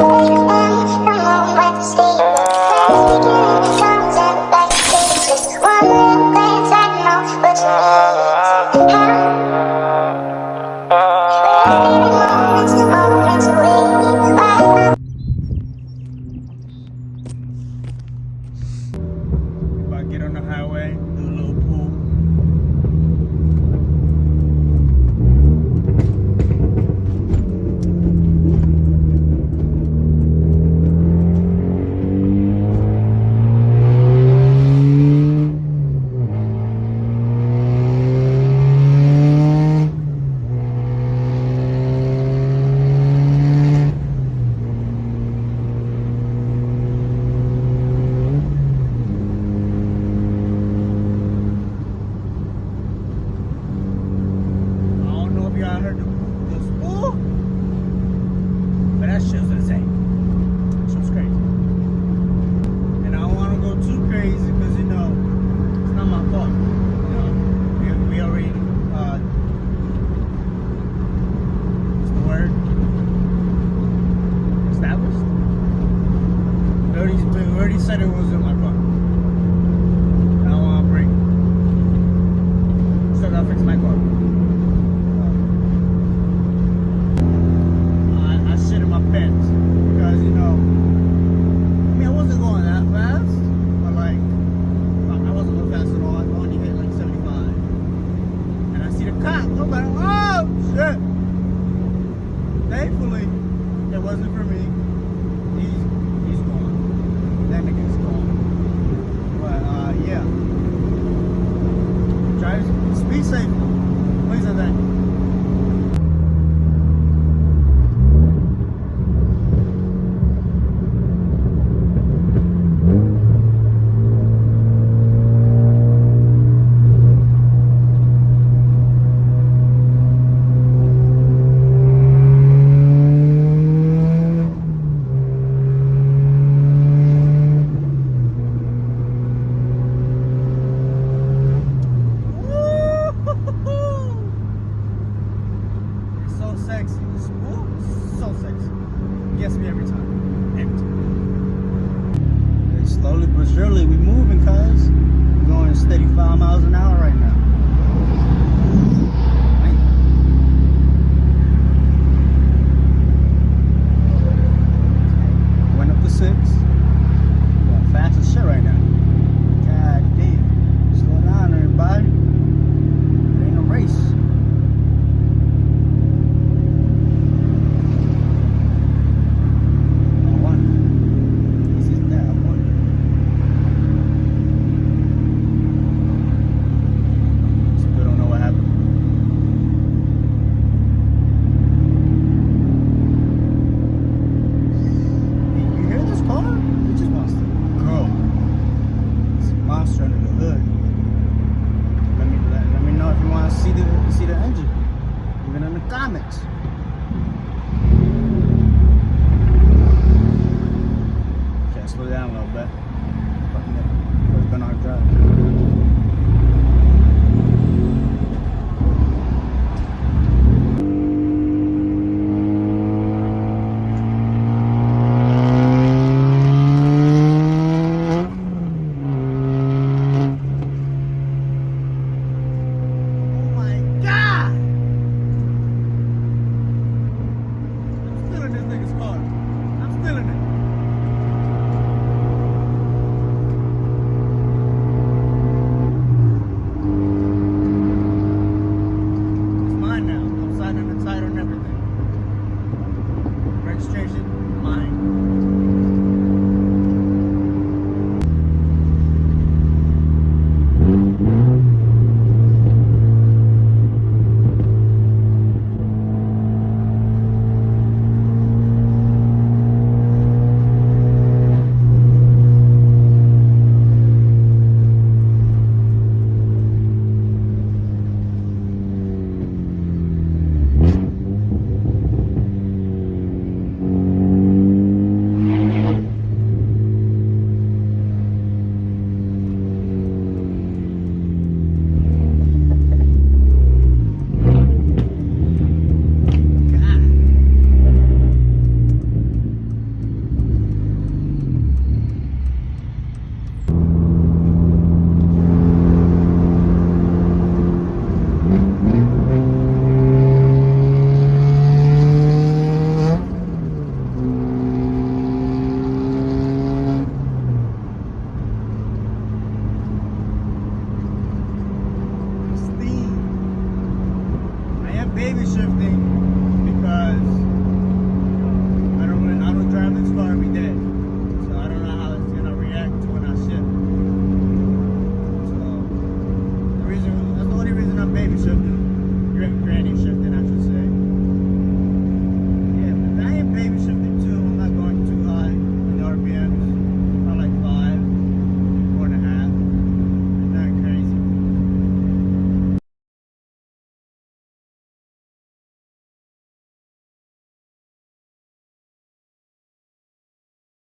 Get on the highway, do a little pool. I heard the spool, but that shit's insane. Shit's crazy. And I don't want to go too crazy because, you know, it's not my fault. You know, we already, what's the word? Established? We already said it wasn't my fault. I don't want to break. Still gotta fix my car. My pants, because, you know, I mean, I wasn't going that fast, but like I wasn't going fast at all. I only hit like 75, and I see the cop. I'm like, oh shit. Thankfully it wasn't for me. He's gone. That nigga's gone. But yeah, drive, speed safe, please and thank you. Sexy. Ooh, so sexy. Gets me every time. Every time. And slowly but surely we moving, cuz. We're going steady 5 miles an hour right now. Went up to 6. Going fast as shit right now. God damn. Slow down, everybody. It ain't a race. Monster under the hood. Let me know if you want to see the engine. Even in the comments. Okay, slow down a little bit. We're gonna drive. Registration, mine.